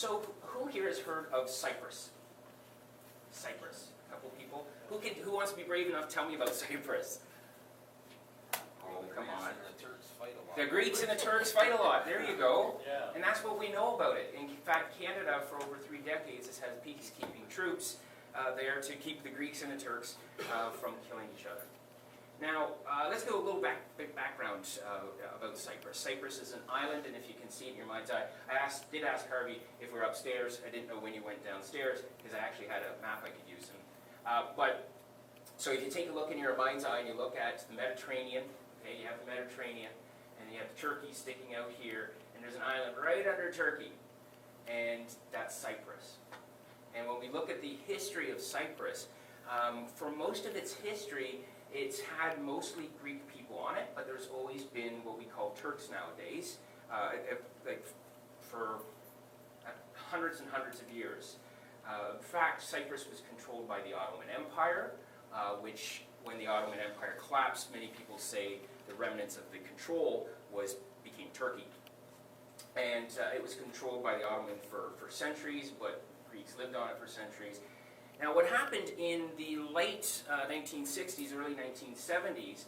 So who here has heard of Cyprus? Cyprus, a couple people. Who wants to be brave enough to tell me about Cyprus? Oh, come on. The Turks fight a lot. The Greeks and the Turks fight a lot. There you go. Yeah. And that's what we know about it. In fact, Canada for over 3 decades has had peacekeeping troops there to keep the Greeks and the Turks from killing each other. Now, let's go a little background about Cyprus. Cyprus is an island, and if you can see it in your mind's eye, I did ask Harvey if we're upstairs. I didn't know when you went downstairs, because I actually had a map I could use. So if you take a look in your mind's eye and you look at the Mediterranean, okay, you have the Mediterranean, and you have Turkey sticking out here, and there's an island right under Turkey, and that's Cyprus. And when we look at the history of Cyprus, for most of its history, it's had mostly Greek people on it, but there's always been what we call Turks nowadays, like for hundreds and hundreds of years. In fact, Cyprus was controlled by the Ottoman Empire, which, when the Ottoman Empire collapsed, many people say the remnants of the control became Turkey. And it was controlled by the Ottoman for centuries, but Greeks lived on it for centuries. Now, what happened in the late 1960s, early 1970s,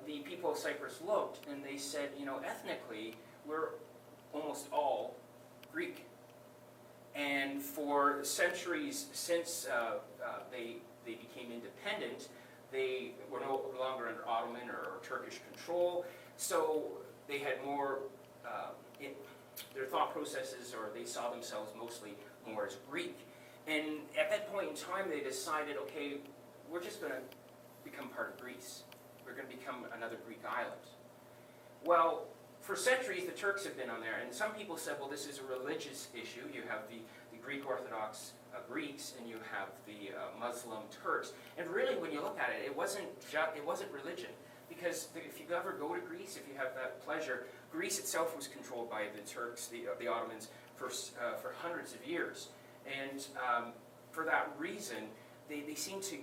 the people of Cyprus looked and they said, you know, ethnically, we're almost all Greek. And for centuries since they became independent, they were no longer under Ottoman or Turkish control, so they had more, their thought processes, or they saw themselves mostly more as Greek. And at that point in time, they decided, okay, we're just going to become part of Greece. We're going to become another Greek island. Well, for centuries, the Turks have been on there, and some people said, well, this is a religious issue. You have the Greek Orthodox Greeks, and you have the Muslim Turks. And really, when you look at it, it wasn't religion. Because if you ever go to Greece, if you have that pleasure, Greece itself was controlled by the Turks, the Ottomans, for hundreds of years. And for that reason, they seem to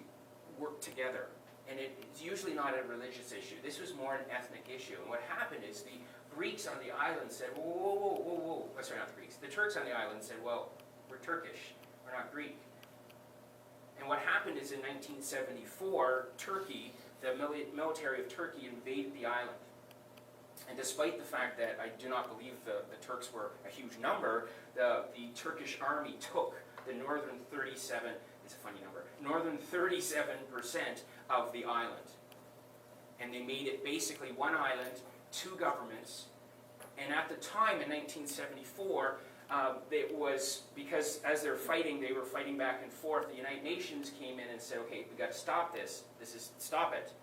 work together. And it's usually not a religious issue. This was more an ethnic issue. And what happened is the Greeks on the island said, whoa, whoa, whoa, whoa, whoa. Oh, sorry, not the Greeks. The Turks on the island said, well, we're Turkish. We're not Greek. And what happened is in 1974, Turkey, the military of Turkey invaded the island. And despite the fact that I do not believe the Turks were a huge number, the Turkish army took the northern 37, it's a funny number, northern 37% of the island. And they made it basically one island, 2 governments. And at the time, in 1974, it was because as they're fighting, they were fighting back and forth. The United Nations came in and said, okay, we've got to stop this. Stop it.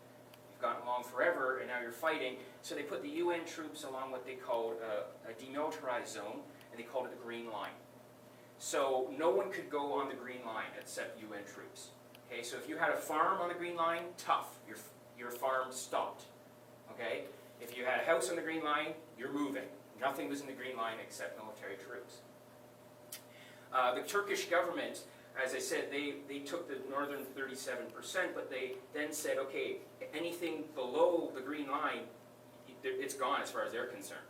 You've gotten along forever, and now you're fighting. So they put the UN troops along what they called a demilitarized zone, and they called it the Green Line. So no one could go on the Green Line except UN troops. Okay, so if you had a farm on the Green Line, tough. Your farm stopped. Okay? If you had a house on the Green Line, you're moving. Nothing was in the Green Line except military troops. The Turkish government, as I said, they took the northern 37%, but they then said, okay, anything below the Green Line, it's gone as far as they're concerned.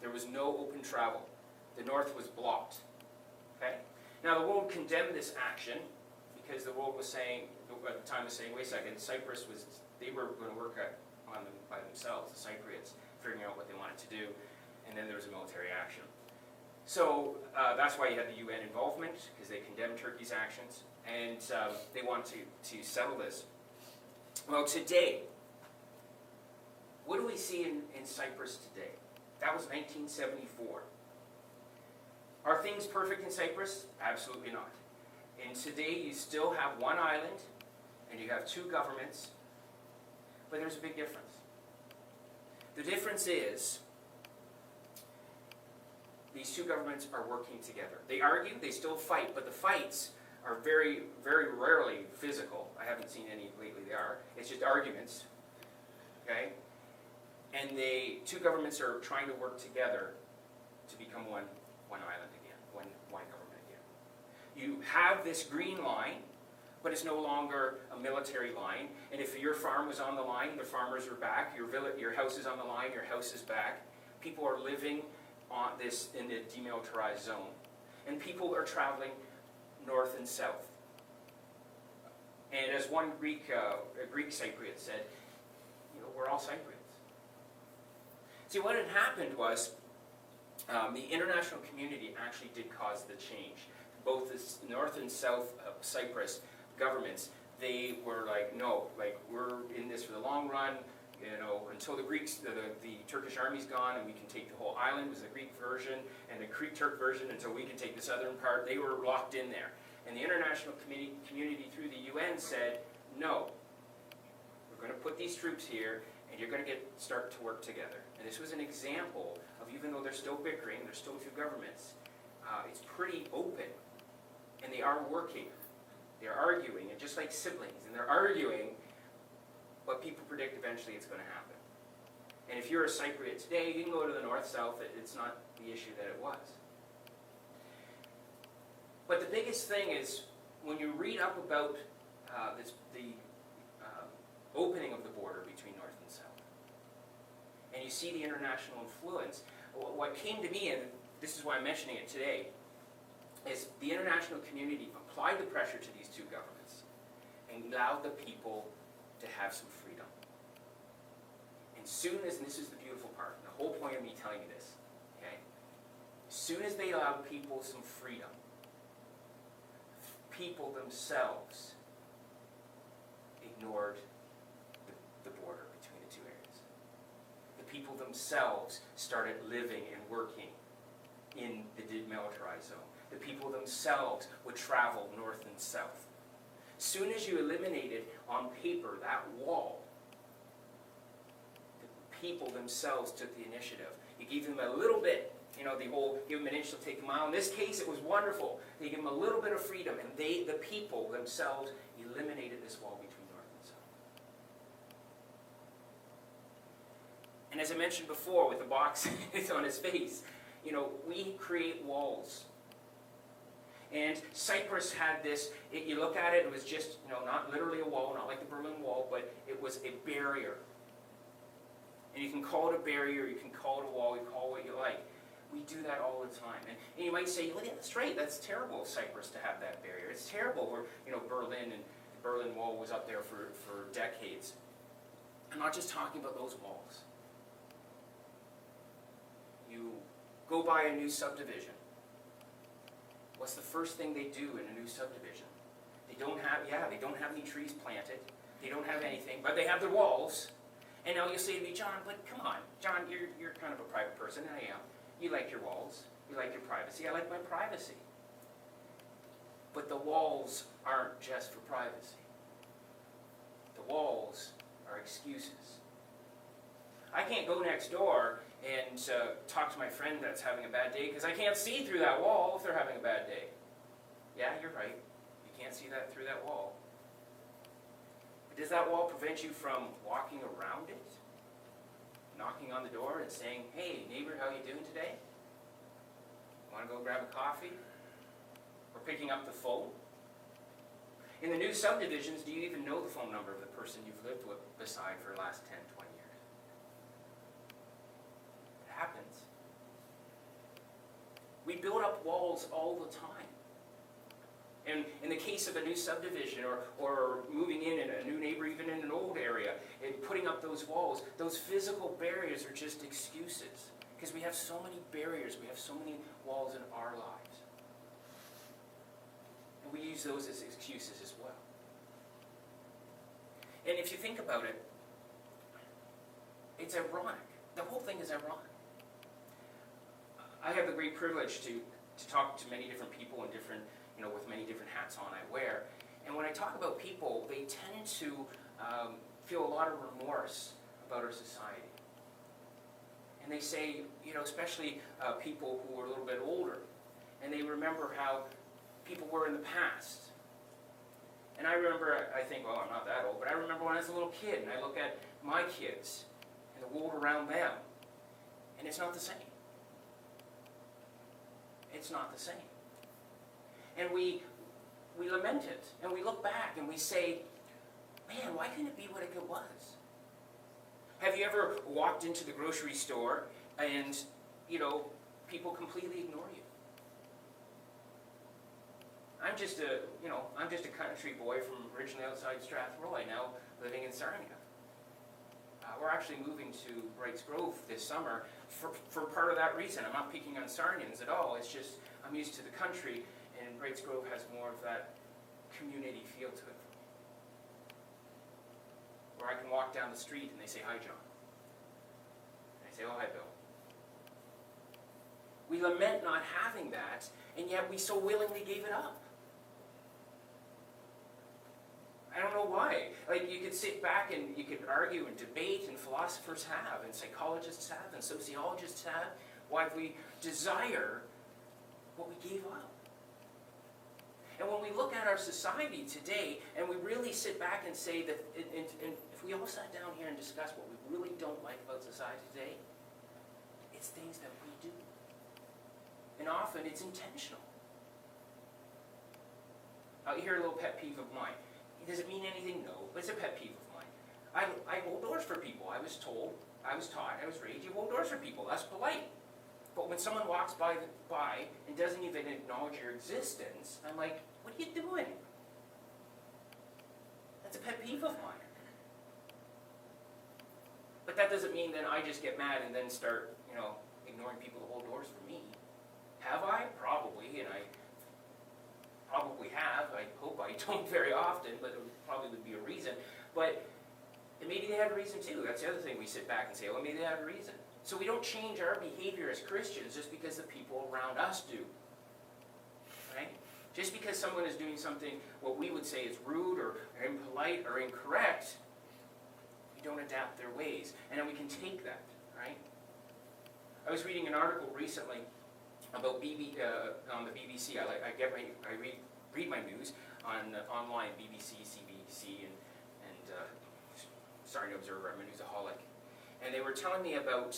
There was no open travel. The north was blocked. Okay? Now the world condemned this action because the world was saying, at the time was saying, wait a second, Cyprus they were going to work on them by themselves, the Cypriots, figuring out what they wanted to do, and then there was a military action. So that's why you had the UN involvement, because they condemned Turkey's actions, and they wanted to settle this. Well, today, what do we see in Cyprus today? That was 1974. Are things perfect in Cyprus? Absolutely not. And today you still have one island, and you have 2 governments, but there's a big difference. The difference is these 2 governments are working together. They argue, they still fight, but the fights are very, very rarely physical. I haven't seen any lately they are. It's just arguments. Okay? And the 2 governments are trying to work together to become one island again, one government again. You have this Green Line, but it's no longer a military line. And if your farm was on the line, the farmers are back. Your house is on the line, your house is back. People are living on this in the demilitarized zone. and people are traveling north and south. And as one Greek Cypriot said, we're all Cypriots. See, what had happened was the international community actually did cause the change. Both the North and South Cyprus governments, they were like, no, we're in this for the long run, until the Greeks, the Turkish army's gone and we can take the whole island, was the Greek version, and the Greek-Turk version until we can take the southern part. They were locked in there. And the international community through the UN said, no, we're going to put these troops here, and you're going to start to work together. And this was an example of, even though they're still bickering, there's still two governments, it's pretty open, and they are working. They're arguing, and just like siblings, and they're arguing, but people predict eventually it's going to happen. And if you're a Cypriot today, you can go to the north-south, it's not the issue that it was. But the biggest thing is, when you read up about the opening of the border between North and South, and you see the international influence, what came to me, and this is why I'm mentioning it today, is the international community applied the pressure to these two governments and allowed the people to have some freedom. And soon as, and this is the beautiful part, the whole point of me telling you this, okay? As soon as they allowed people some freedom, people themselves ignored the border between the two areas. The people themselves started living and working in the demilitarized zone. The people themselves would travel north and south. Soon as you eliminated on paper that wall, the people themselves took the initiative. You gave them a little bit, the whole give them an inch, they'll take a mile. In this case, it was wonderful. They gave them a little bit of freedom, and the people themselves eliminated this wall between north and south. And as I mentioned before, with the box on his face, we create walls. And Cyprus had this, you look at it, it was just, not literally a wall, not like the Berlin Wall, but it was a barrier. And you can call it a barrier, you can call it a wall, you call it what you like. We do that all the time. And you might say, well, yeah, that's right, that's terrible of Cyprus to have that barrier. It's terrible where, Berlin and the Berlin Wall was up there for decades. I'm not just talking about those walls. You go by a new subdivision. What's the first thing they do in a new subdivision? They don't have any trees planted. They don't have anything, but they have their walls. And now you say to me, John, but come on, John, you're kind of a private person, and I am. You like your walls. You like your privacy. I like my privacy. But the walls aren't just for privacy. The walls are excuses. I can't go next door and talk to my friend that's having a bad day because I can't see through that wall if they're having a bad day. Yeah, you're right. You can't see that through that wall. But does that wall prevent you from walking around it? Knocking on the door and saying, hey, neighbor, how you doing today? Want to go grab a coffee? Or picking up the phone? In the new subdivisions, do you even know the phone number of the person you've lived beside for the last 10, 20 years? It happens. We build up walls all the time. And in the case of a new subdivision or moving in a new neighbor, even in an old area, and putting up those walls, those physical barriers are just excuses. Because we have so many barriers, we have so many walls in our lives. And we use those as excuses as well. And if you think about it, it's ironic. The whole thing is ironic. I have the great privilege to talk to many different people and different, with many different hats on I wear. And when I talk about people, they tend to feel a lot of remorse about our society. And they say, especially people who are a little bit older, and they remember how people were in the past. And I remember, I think, well, I'm not that old, but I remember when I was a little kid, and I look at my kids and the world around them, and it's not the same. It's not the same. And we lament it, and we look back, and we say, man, why couldn't it be what it was? Have you ever walked into the grocery store and, people completely ignore you? I'm just a country boy from originally outside Strathroy, now living in Sarnia. We're actually moving to Brights Grove this summer for part of that reason. I'm not picking on Sarnians at all. It's just I'm used to the country, and Brights Grove has more of that community feel to it. Where I can walk down the street and they say, "Hi, John." And I say, "Oh, hi, Bill." We lament not having that, and yet we so willingly gave it up. I don't know why. Like, you could sit back and you could argue and debate, and philosophers have, and psychologists have, and sociologists have, why we desire what we gave up. And when we look at our society today, and we really sit back and say that, and if we all sat down here and discussed what we really don't like about society today, it's things that we do. And often it's intentional. I'll hear a little pet peeve of mine. Does it mean anything? No, but it's a pet peeve of mine. I hold doors for people. I was taught, I was raised, you hold doors for people. That's polite. But when someone walks by and doesn't even acknowledge your existence, I'm like, what are you doing? That's a pet peeve of mine. But that doesn't mean that I just get mad and then start, ignoring people to hold doors for me. Have I? Probably, and I probably have. I hope I don't very often, but there probably would be a reason. But maybe they had a reason too. That's the other thing. We sit back and say, well, maybe they had a reason. So we don't change our behavior as Christians just because the people around us do. Right? Just because someone is doing something, what we would say is rude or impolite or incorrect, we don't adapt their ways. And then we can take that, right? I was reading an article recently about on the BBC. I read my news on online, BBC, CBC, and Sarnia Observer. I'm a newsaholic, and they were telling me about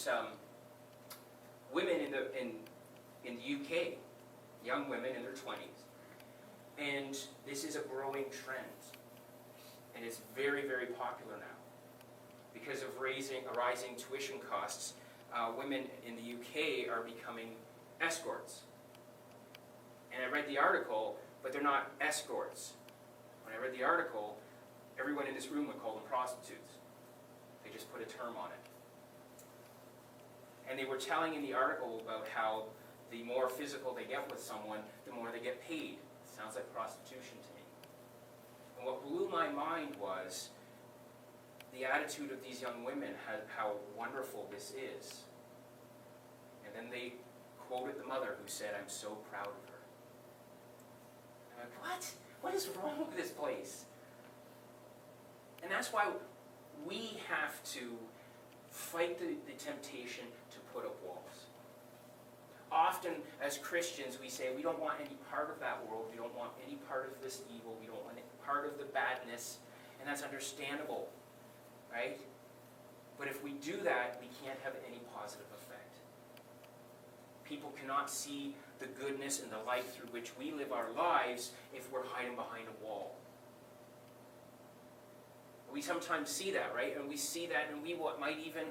women in the UK, young women in their 20s, and this is a growing trend, and it's very, very popular now because of rising tuition costs. Women in the UK are becoming escorts. And I read the article, but they're not escorts. When I read the article, everyone in this room would call them prostitutes. They just put a term on it. And they were telling in the article about how the more physical they get with someone, the more they get paid. It sounds like prostitution to me. And what blew my mind was the attitude of these young women, how wonderful this is. And then they quoted the mother who said, "I'm so proud of her." I'm like, what? What is wrong with this place? And that's why we have to fight the temptation to put up walls. Often, as Christians, we say we don't want any part of that world. We don't want any part of this evil. We don't want any part of the badness. And that's understandable, right? But if we do that, we can't have any positive effect. People cannot see the goodness and the light through which we live our lives if we're hiding behind a wall. We sometimes see that, right? And we see that, and we might even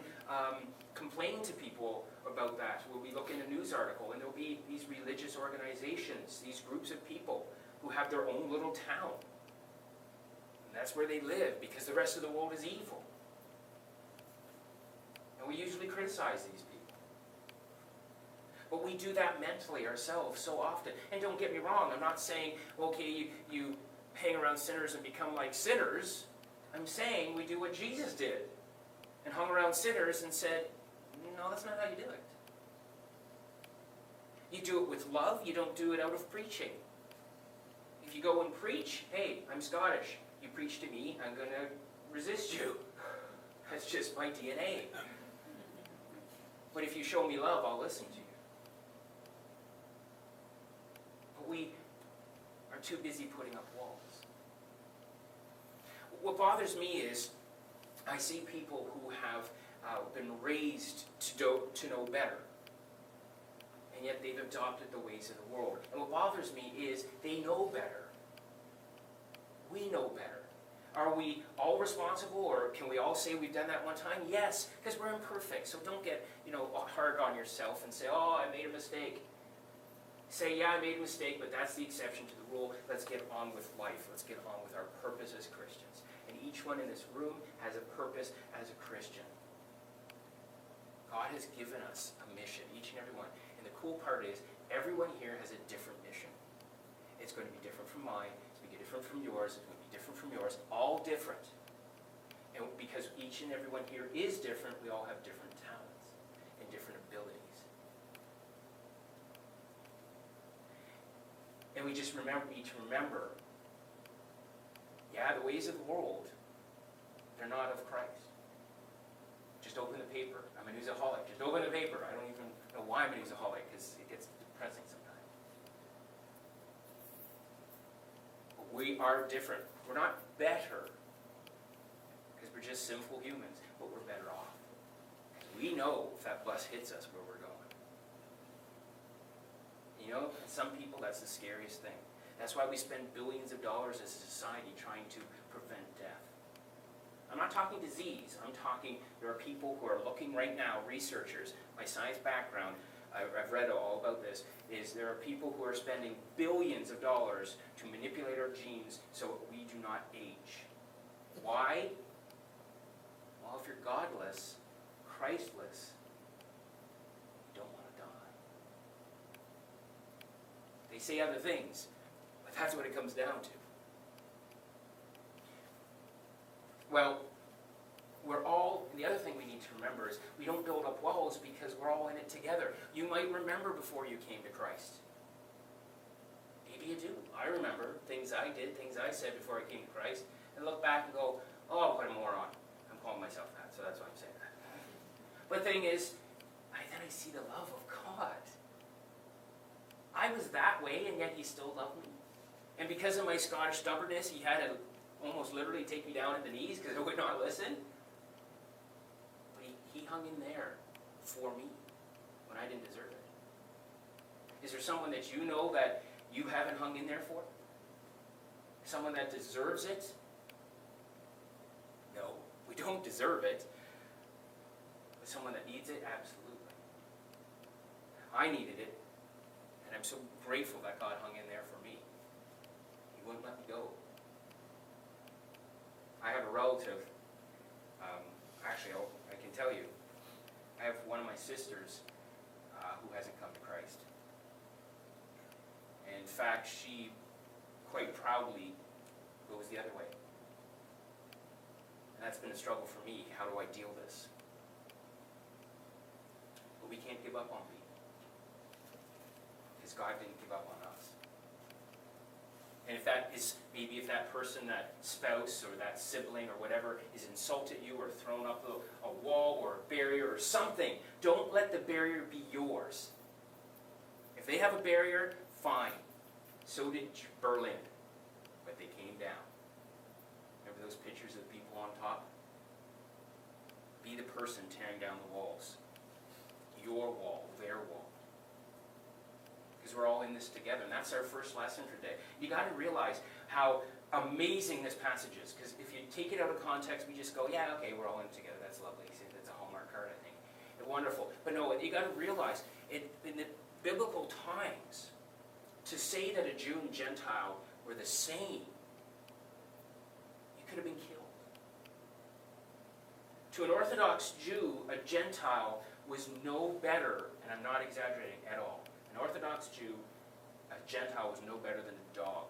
complain to people about that. Where we look in a news article, and there'll be these religious organizations, these groups of people who have their own little town. And that's where they live, because the rest of the world is evil. And we usually criticize these people. But we do that mentally ourselves so often. And don't get me wrong, I'm not saying, okay, you hang around sinners and become like sinners. I'm saying we do what Jesus did and hung around sinners and said, no, that's not how you do it. You do it with love, you don't do it out of preaching. If you go and preach, hey, I'm Scottish, you preach to me, I'm going to resist you. That's just my DNA. But if you show me love, I'll listen to you. But we are too busy putting up walls. What bothers me is I see people who have been raised to know better, and yet they've adopted the ways of the world. And what bothers me is they know better. We know better. Are we all responsible, or can we all say we've done that one time? Yes, because we're imperfect. So don't get hard on yourself and say, oh, I made a mistake. say, yeah, I made a mistake, but that's the exception to the rule. Let's get on with life. Let's get on with our purpose as Christians. And each one in this room has a purpose as a Christian. God has given us a mission, each and every one. And the cool part is, everyone here has a different mission. It's going to be different from mine. It's going to be different from yours. It's going to be different from yours. All different. And because each and every one here is different, we all have different talents and different abilities. And we just need to remember, yeah, the ways of the world, they're not of Christ. Just open the paper. I'm a newsaholic. Just open the paper. I don't even know why I'm a newsaholic, because it gets depressing sometimes. But we are different. We're not better, because we're just sinful humans, but we're better off. We know if that bus hits us where we're going. You know, and some people, that's the scariest thing. That's why we spend billions of dollars as a society trying to prevent death. I'm not talking disease. I'm talking, there are people who are looking right now, researchers, my science background, I've read all about this, is there are people who are spending billions of dollars to manipulate our genes so we do not age. Why? Well, if you're godless, Christless, you don't want to die. They say other things, but that's what it comes down to. Well, the other thing we need to remember is we don't build up walls because we're all in it together. You might remember before you came to Christ. Maybe you do. I remember things I did, things I said before I came to Christ, and look back and go, oh, what a moron. I'm calling myself that, so that's why I'm saying that. But the thing is, then I see the love of God. I was that way, and yet He still loved me. And because of my Scottish stubbornness, He had to almost literally take me down at the knees because I would not listen. But he hung in there for me when I didn't deserve it. Is there someone that you know that you haven't hung in there for? Someone that deserves it? No, we don't deserve it. But someone that needs it? Absolutely. I needed it, and I'm so grateful that God hung in there for me. He wouldn't let me go. I have a relative, I can tell you, I have one of my sisters who hasn't come to Christ. And in fact, she quite proudly goes the other way. And that's been a struggle for me. How do I deal this? But we can't give up on people, because God didn't give up on us. And if that person, that spouse or that sibling or whatever is insulted you or thrown up a wall or a barrier or something, don't let the barrier be yours. If they have a barrier, fine. So did Berlin, but they came down. Remember those pictures of people on top? Be the person tearing down the walls. Your wall, their wall. Because we're all in this together, and that's our first lesson today. You got to realize how amazing this passage is, because if you take it out of context, we just go, yeah, okay, we're all in it together, that's lovely. See, that's a Hallmark card, I think. And wonderful. But no, you got to realize, in the biblical times, to say that a Jew and Gentile were the same, you could have been killed. To an Orthodox Jew, a Gentile was no better, and I'm not exaggerating at all. An Orthodox Jew, a Gentile, was no better than a dog.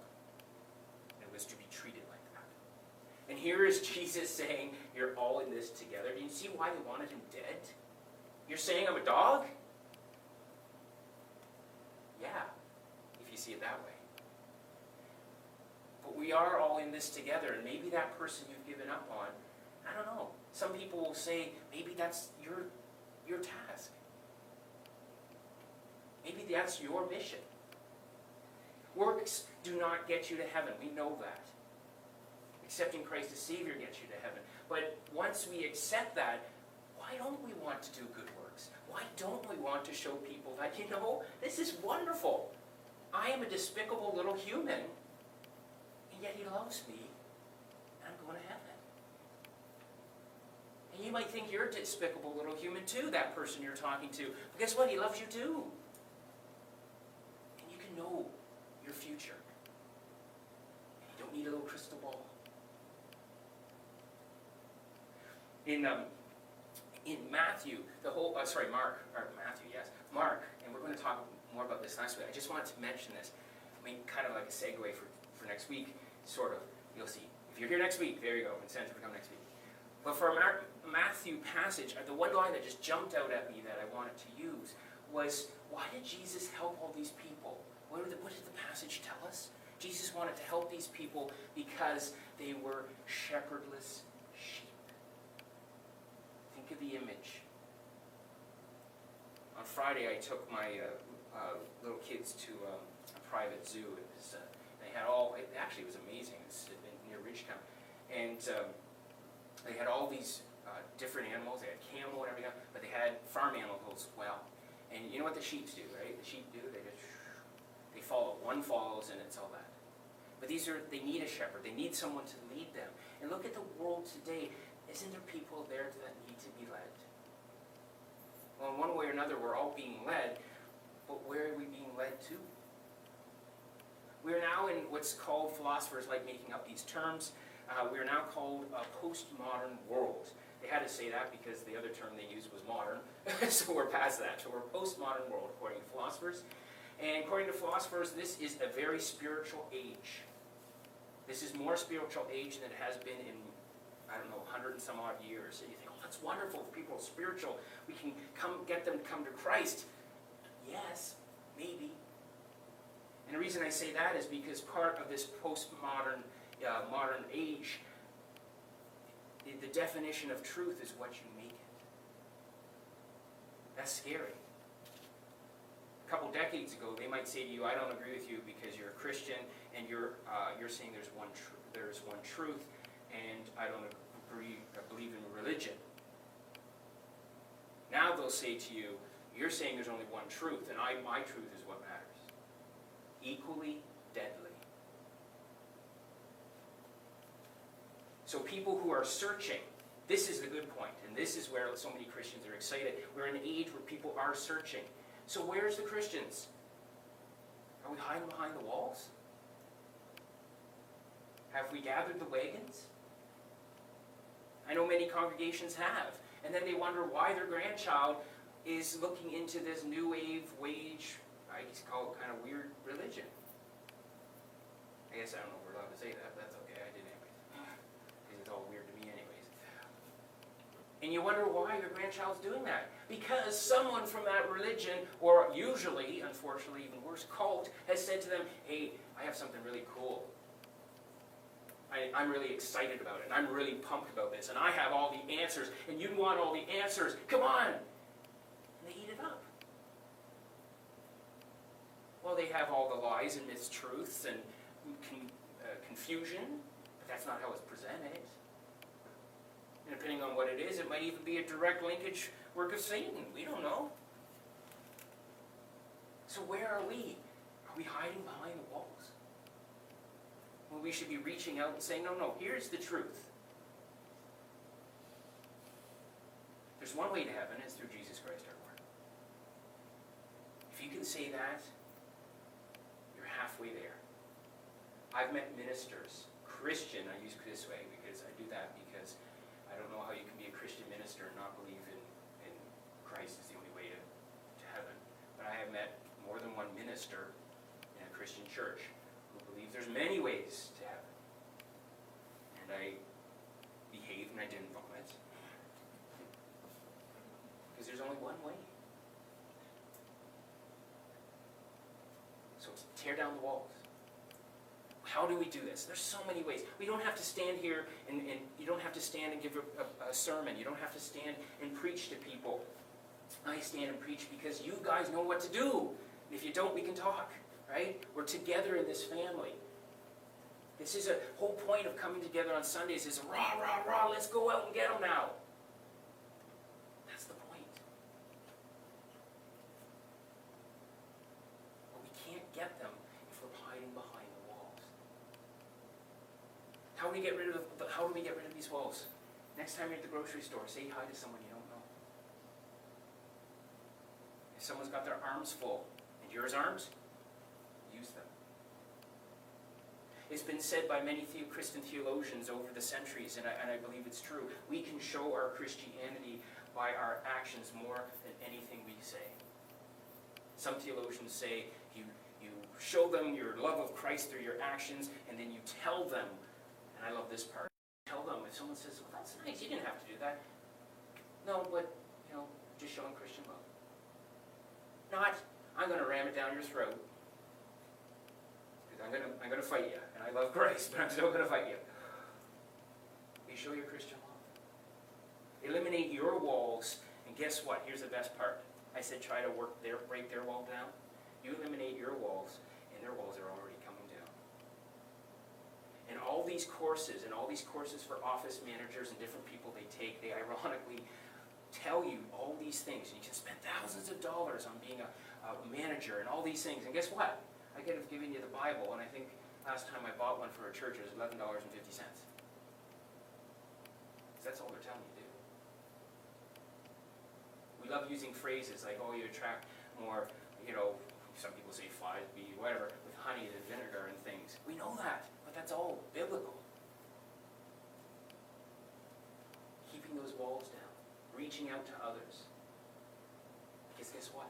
And was to be treated like that. And here is Jesus saying, you're all in this together. Do you see why they wanted him dead? You're saying I'm a dog? Yeah, if you see it that way. But we are all in this together, and maybe that person you've given up on, I don't know. Some people will say, maybe that's your task. Maybe that's your mission. Works do not get you to heaven. We know that. Accepting Christ as Savior gets you to heaven. But once we accept that, why don't we want to do good works? Why don't we want to show people that, this is wonderful. I am a despicable little human, and yet He loves me, and I'm going to heaven. And you might think you're a despicable little human too, that person you're talking to. But guess what? He loves you too. And In Matthew, Mark, and we're going to talk more about this next week. I just wanted to mention this, kind of like a segue for next week, sort of. You'll see. If you're here next week, there you go, incentive to come next week. But for our Matthew passage, the one line that just jumped out at me that I wanted to use was, why did Jesus help all these people? What did the passage tell us? Jesus wanted to help these people because they were shepherdless sheep. Think of the image. On Friday, I took my little kids to a private zoo. It was amazing. It's near Ridgetown. And they had all these different animals. They had camel and everything, but they had farm animals as well. And you know what the sheep do, right? The sheep do, they follow. One follows and it's all that. But they need a shepherd. They need someone to lead them. And look at the world today. Isn't there people there that need to be led? Well, in one way or another, we're all being led, but where are we being led to? We're now in what's called, philosophers like making up these terms, we're now called a postmodern world. They had to say that because the other term they used was modern, so we're past that. So we're a postmodern world, according to philosophers. And according to philosophers, this is a very spiritual age. This is more spiritual age than it has been in, 100 and some odd years. And you think, oh, that's wonderful. If people are spiritual, we can get them to come to Christ. Yes, maybe. And the reason I say that is because part of this postmodern modern age, the definition of truth is what you make it. That's scary. A couple decades ago, they might say to you, I don't agree with you because you're a Christian and you're saying there's one truth, and I don't believe in religion. Now they'll say to you, you're saying there's only one truth, and my truth is what matters. Equally deadly. So people who are searching, this is the good point, and this is where so many Christians are excited. We're in an age where people are searching. So where's the Christians? Are we hiding behind the walls? Have we gathered the wagons? I know many congregations have. And then they wonder why their grandchild is looking into this new wage, I just call it kind of weird religion. I guess I don't know if we're allowed to say that. That's okay, I did anyways. Because it's all weird to me anyways. And you wonder why your grandchild's doing that. Because someone from that religion, or usually, unfortunately, even worse, cult, has said to them, hey, I have something really cool. I'm really excited about it, and I'm really pumped about this, and I have all the answers, and you want all the answers. Come on! And they eat it up. Well, they have all the lies and mistruths and confusion, but that's not how it's presented. And depending on what it is, it might even be a direct linkage work of Satan. We don't know. So where are we? Are we hiding behind the walls? Well, we should be reaching out and saying, no, here's the truth. There's one way to heaven, it's through Jesus Christ our Lord. If you can say that, you're halfway there. I've met ministers, Christian, I use it this way because I do that because I don't know how you can be a Christian minister and not believe in Christ is the only way to heaven. But I have met more than one minister in a Christian church who believes there's many ways to heaven. And I behaved and I didn't vomit. Because there's only one way. So tear down the walls. How do we do this? There's so many ways. We don't have to stand here and you don't have to stand and give a sermon. You don't have to stand and preach to people. I stand and preach because you guys know what to do. And if you don't, we can talk, right? We're together in this family. This is a whole point of coming together on Sundays is rah, rah, rah, let's go out and get them now. That's the point. But we can't get them if we're hiding behind the walls. How do we get rid of these walls? Next time you're at the grocery store, say hi to someone you don't know. If someone's got their arms full, and yours arms, use them. It's been said by many Christian theologians over the centuries, and I believe it's true. We can show our Christianity by our actions more than anything we say. Some theologians say you show them your love of Christ through your actions, and then you tell them, and I love this part, tell them, if someone says, well, that's nice, you didn't have to do that. No, but, just showing Christian love. Not, I'm going to ram it down your throat, because I'm going to fight you, and I love Christ, but I'm still going to fight you. You show your Christian love. Eliminate your walls, and guess what? Here's the best part. I said try to break their wall down. You eliminate your walls, and their walls are already coming down. And all these courses for office managers and different people they take, they ironically tell you all these things. And you can spend thousands of dollars on being a manager and all these things. And guess what? I could have given you the Bible, and I think last time I bought one for a church, it was $11.50. That's all they're telling you to do. We love using phrases like, oh, you attract more, some people say flies, bee, whatever, with honey and vinegar and things. We know that, but that's all biblical. Keeping those walls down, reaching out to others. Because guess what?